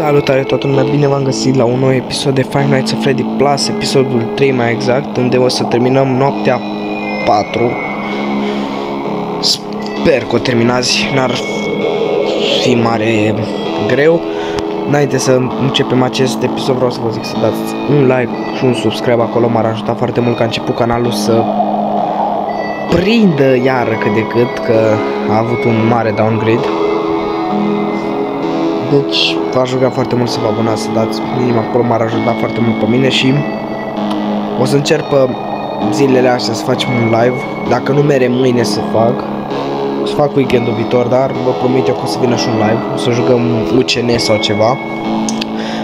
Salutare toată lumea, bine v-am găsit la un nou episod de Five Nights at Freddy Plus, episodul 3 mai exact, unde o să terminăm noaptea 4. Sper că o terminați, n-ar fi mare greu. Înainte să începem acest episod vreau să vă zic să dați un like și un subscribe acolo, m-ar ajuta foarte mult, că a început canalul să prindă iară cât de cât, că a avut un mare downgrade. Deci v-aș ruga foarte mult să vă abonați, să dați minim acolo, m-ar ajuta foarte mult pe mine și o să încerc pe zilele astea să facem un live. Dacă nu mere mâine să fac weekendul viitor, dar vă promit eu că o să vină și un live, o să jucăm UCN sau ceva.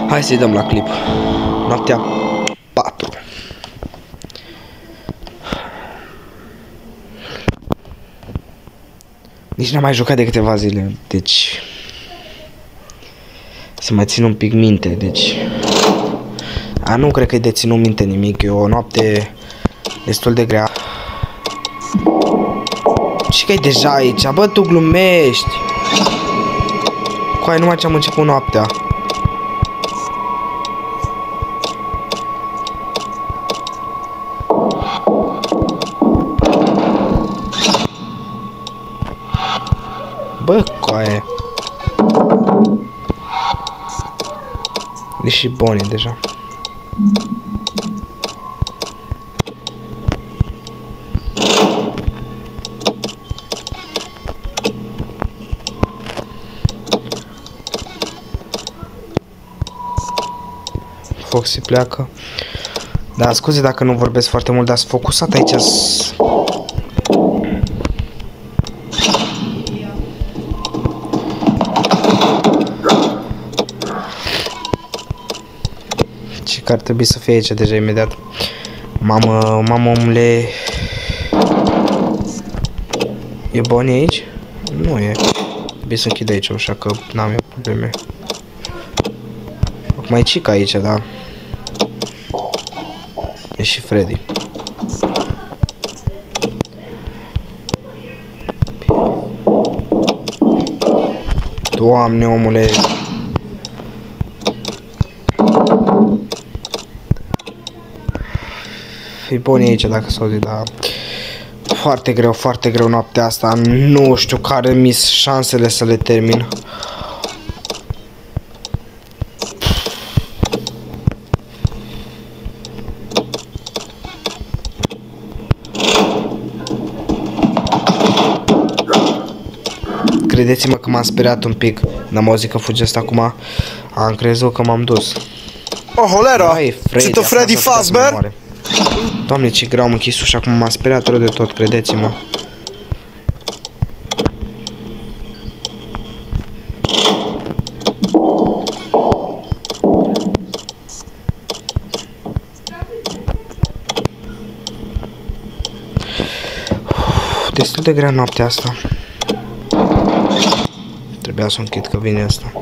Hai să-i dăm la clip. Noaptea 4. Nici n-am mai jucat de câteva zile, deci să mai țin un pic minte, deci nu cred că e de ținut minte nimic, e o noapte destul de grea. Și că e deja aici, bă, tu glumești. Coai, numai ce am început noaptea. Bă, coaie. E și bun deja. Foxy pleacă. Da, scuze dacă nu vorbesc foarte mult, dar sunt focusat aici. Că ar trebui să fie aici deja imediat. Mamă, omule. E Bonnie aici? Nu e. Trebuie să închid aici ușa, că n-am eu probleme. Acum e Chica aici, da. E și Freddy. Doamne, omule. E bun aici dacă s-o zi, dar foarte greu noaptea asta. Nu știu care mi-s șansele să le termin. Credeți-mă că m-am speriat un pic. N-am auzit că fuge asta acum. Am crezut că m-am dus. Oh, holera! Ți to Freddy Fazbear? Doamne, ce greu am închis ușa, acum m-a speriat rău de tot, credeți-mă. Destul de grea noaptea asta. Trebuia să o închid că vine asta.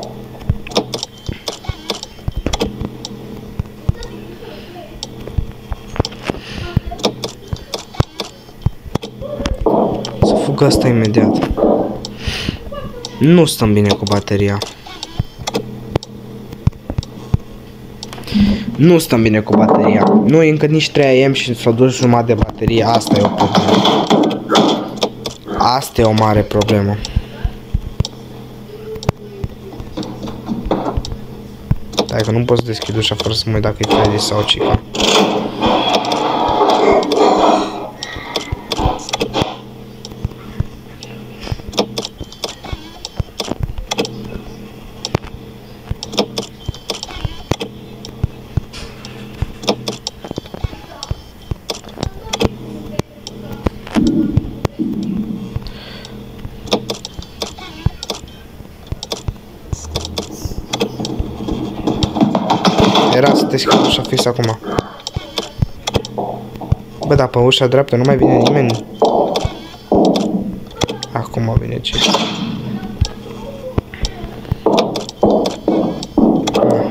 Fug asta imediat. Nu stăm bine cu bateria. Nu stăm bine cu bateria. Nu e încă nici 3 AM și s-a dus jumătate de baterie. Asta e o problemă. Asta e o mare problemă. Dai că nu pot să deschid ușa fără să mă uit dacă e Freddy sau Chica. Era să deschid ușa fix acum. Bă, dar pe ușa dreaptă nu mai vine nimeni. Acum vine ce?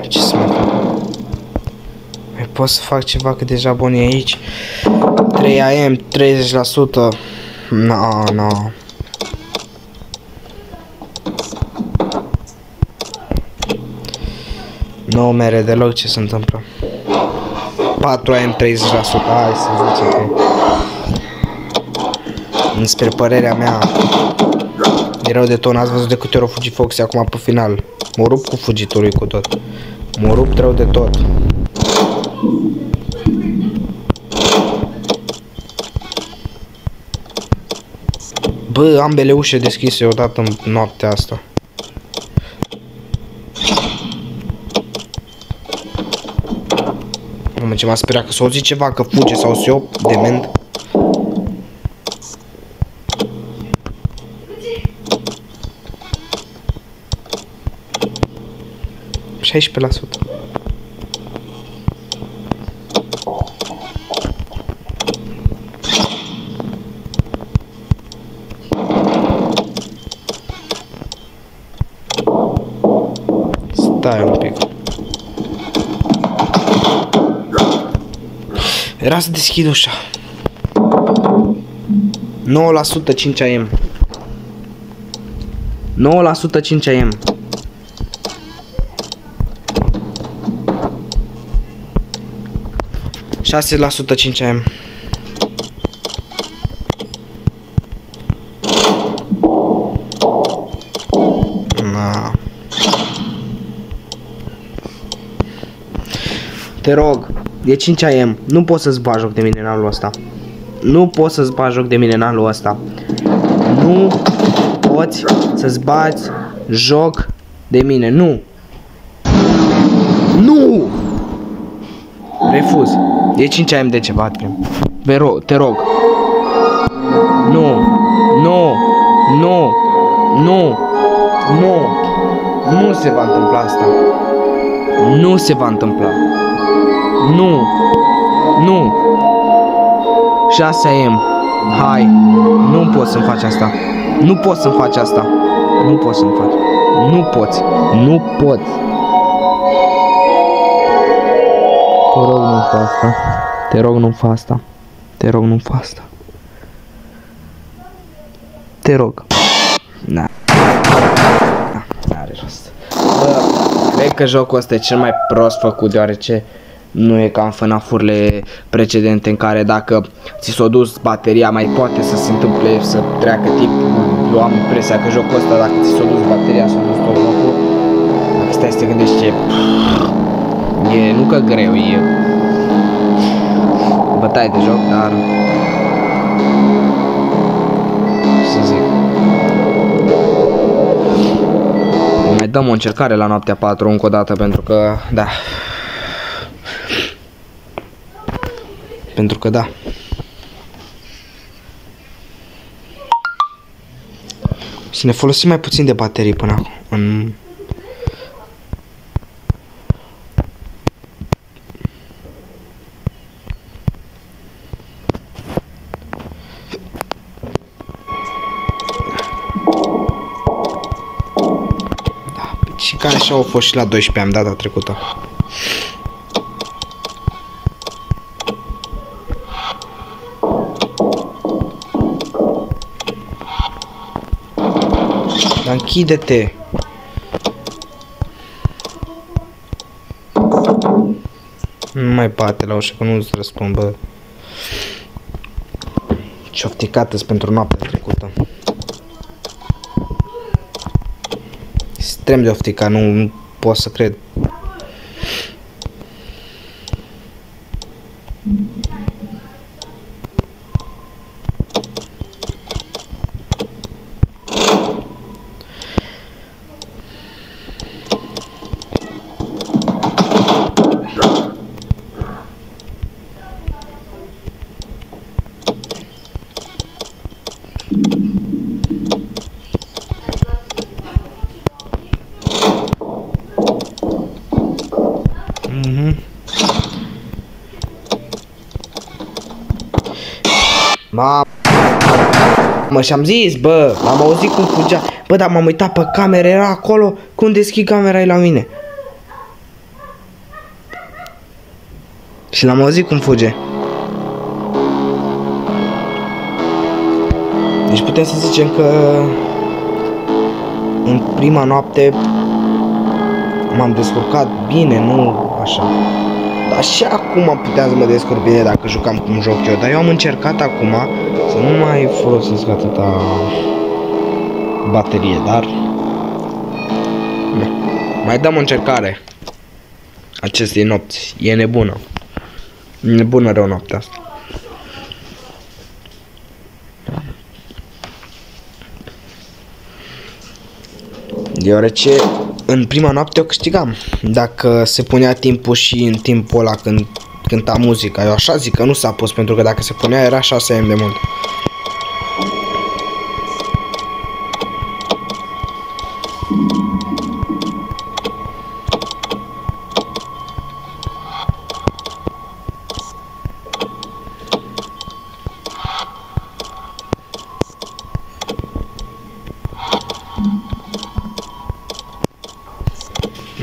Ce să mai fac? Mai pot să fac ceva, că deja Bonnie e aici. 3 AM, 30%. No. Nu mere deloc ce se întâmplă. 4 AM 30%. Hai să zicem că înspre părerea mea e rău de tot. Ați văzut de câte ori a fugit Foxy acum pe final. Mă rup cu fugitul lui cu tot. Mă rup rău de tot. Bă, ambele ușe deschise odată în noaptea asta. Mamă, ce m-a speriat că s-o zi ceva, că fuge sau s-o eu, dement. %16%. Stai un pic. Era să deschid ușa. 9% 5 AM. 9% 5 AM. %6 5 AM. Na. Te rog, e 5 AM. Nu poți să-ți bagi joc de mine în anul ăsta. Nu poți să-ți bagi joc de mine în anul ăsta. Nu poți să-ți bagi joc de mine. Nu. Nu! Refuz. E 5 AM de ceva, te rog. Nu. Nu. Nu. Nu. Nu. Nu se va întâmpla asta. Nu se va întâmpla. Nu. Nu. 6 AM. Hai. Nu poți să-mi faci asta. Nu poți să-mi faci asta. Nu poți să-mi faci. Nu poți. Nu poți. Te rog, nu fa asta. Te rog, nu fa asta. Te rog, nu fa asta. Te rog. Na. N-are rost. Bă, cred că jocul ăsta e cel mai prost făcut, deoarece nu e ca în FNAF-urile precedente în care dacă ți s-a dus bateria mai poate să se întâmple să treacă timp. Eu am impresia că jocul ăsta, dacă ți s-a dus bateria, s-a dus tot jocul. Dacă stai să te gândești ce e, nu că greu, e bătaie de joc, dar să zic, mai dăm o încercare la noaptea 4 încă o dată, pentru că da. Pentru că da. Să ne folosim mai puțin de baterii până acum. Și care așa au fost și la 12 am data trecută. Dar închide-te. Nu mai bate la ușă că nu-ți răspund, bă. Ce ofticată-s pentru noaptea trecută. Extrem de ofticat, nu pot să cred. Mă, și-am zis, bă, am auzit cum fugea. Bă, dar m-am uitat pe cameră, era acolo. Cum deschid camera e la mine. Și l-am auzit cum fuge. Deci putem să zicem că în prima noapte m-am descurcat bine, nu așa. Dar și acum puteam să mă descurc bine dacă jucam cum joc eu. Dar eu am încercat acum să nu mai folosesc atâta baterie, dar mai dăm o încercare acestei nopți. E nebună. E nebună rău noaptea asta. Deoarece în prima noapte o câștigam. Dacă se punea timpul și în timpul ăla când cânta muzica. Eu așa zic că nu s-a pus, pentru că dacă se punea era 6 AM de mult.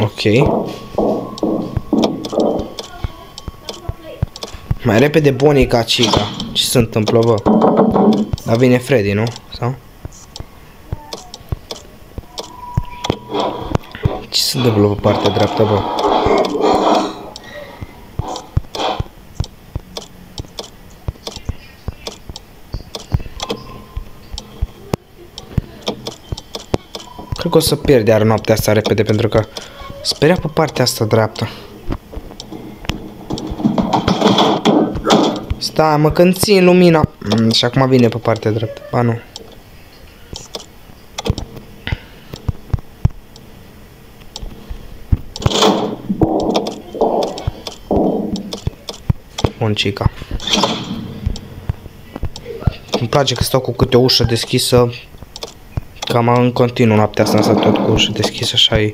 Ok. Mai repede Bonnie ca Chica. Ce se întâmplă, bă? Dar vine Freddy, nu? Sau? Ce se întâmplă pe partea dreaptă, bă? Cred că o să pierd iar noaptea asta repede, pentru că speria pe partea asta dreaptă. Stai, mă, când țin lumina. Și acum vine pe partea dreaptă. Ba nu. Bun, Chica. Îmi place că stau cu câte o ușă deschisă. Cam în continuu noaptea asta tot cu ușă deschisă, așa e.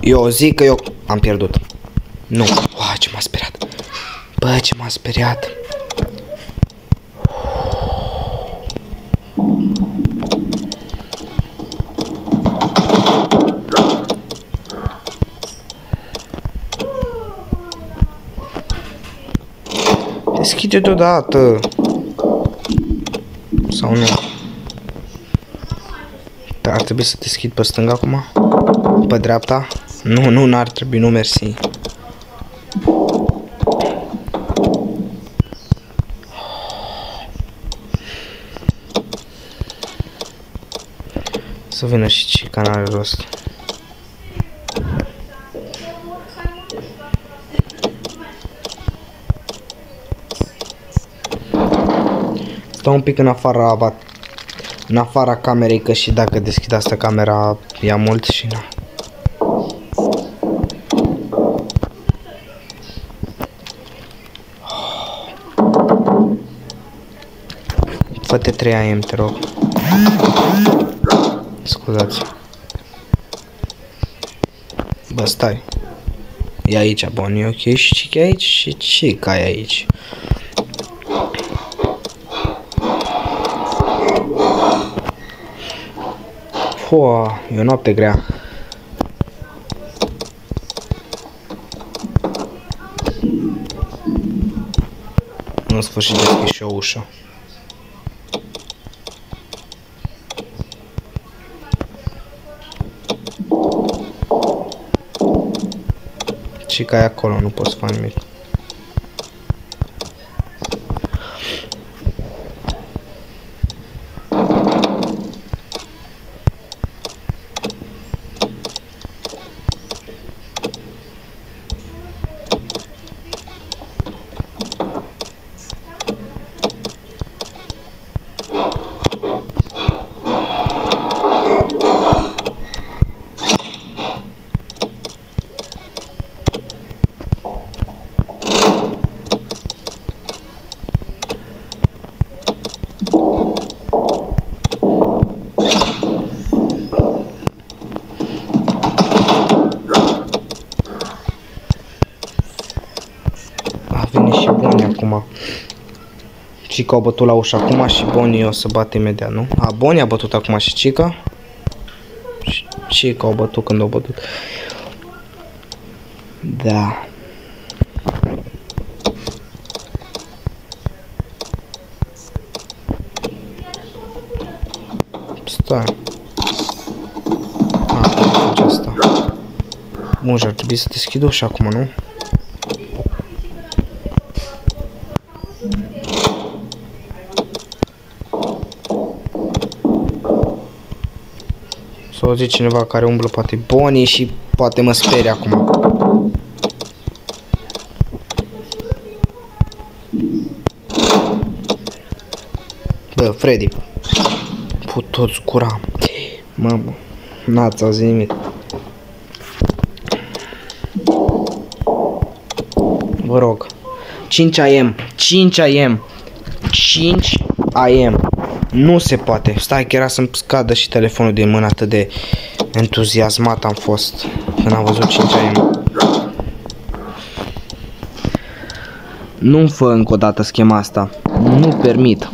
Eu zic că eu am pierdut. Nu. Uau, ce m-a speriat. Bă, ce m-a speriat. Deschide deodată. Sau nu? Dar ar trebui să deschid pe stânga acum? Pe dreapta? Nu, n-ar trebui, nu, mersi. Să vină și Chica, n-are rost. Stau un pic în afara camerei, că și dacă deschid asta camera ia mult și na. Fă-te 3 AM, te rog. Scuzați. Bă, stai. E aici, Bonnie, e ok, și Chica e aici și Chica e aici. Fua, e o noapte grea. În sfârșit deschid și o ușă. Chica e acolo, nu pot să fac nimic. Chica a bătut la ușă acum și Bonnie o să bată imediat, nu? A, Bonnie a bătut acum și Chica. Chica a bătut când a bătut. Da. Stai. A, asta. Bun, și ar trebui să deschid ușa acum, nu? Să auzi cineva care umblă, poate Bonnie, și poate mă sperie acum. Bă, Freddy. Putoți cura. Mă, n-ați auzit nimic. Vă rog. 5 AM. 5 AM. 5 AM. Nu se poate. Stai că era să-mi scadă și telefonul din mână, atât de entuziasmat am fost când am văzut 5 AM. Nu-mi fă încă o dată schema asta. Nu permit.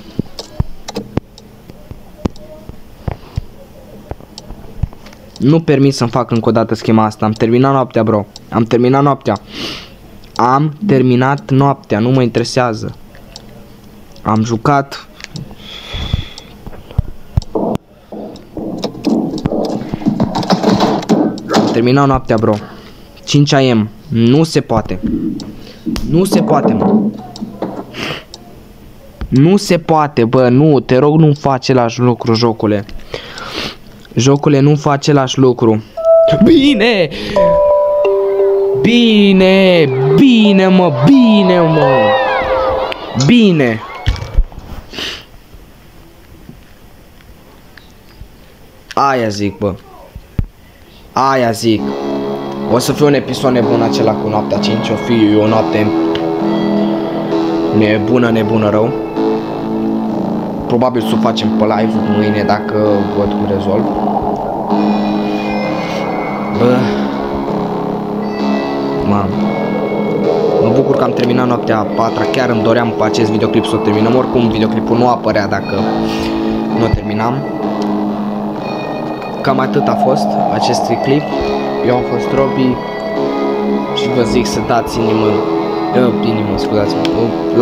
Nu permit să-mi fac încă o dată schema asta. Am terminat noaptea, bro. Am terminat noaptea. Am terminat noaptea. Nu mă interesează. Am jucat. Am terminat noaptea, bro. 5 AM. Nu se poate. Nu se poate, mă. Nu se poate, bă. Nu, te rog, nu faci același lucru, jocule. Jocule, nu fac același lucru. Bine! Bine! Bine, mă! Bine, mă! Bine! Aia zic, bă. Aia zic. O să fie un episod nebun acela cu noaptea 5. O fi o noapte nebună, nebună rău. Probabil să o facem pe live mâine dacă văd cum rezolv. Bă, mamă. Mă bucur că am terminat noaptea a 4-a. Chiar îmi doream pe acest videoclip să o terminăm. Oricum videoclipul nu apărea dacă nu o terminam. Cam atât a fost acest clip. Eu am fost Robi și vă zic să dați inimă, scuzați-mă,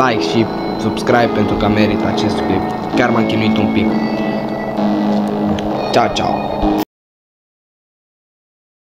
like și subscribe pentru că merită acest clip. Chiar m-am chinuit un pic. Ciao, ciao.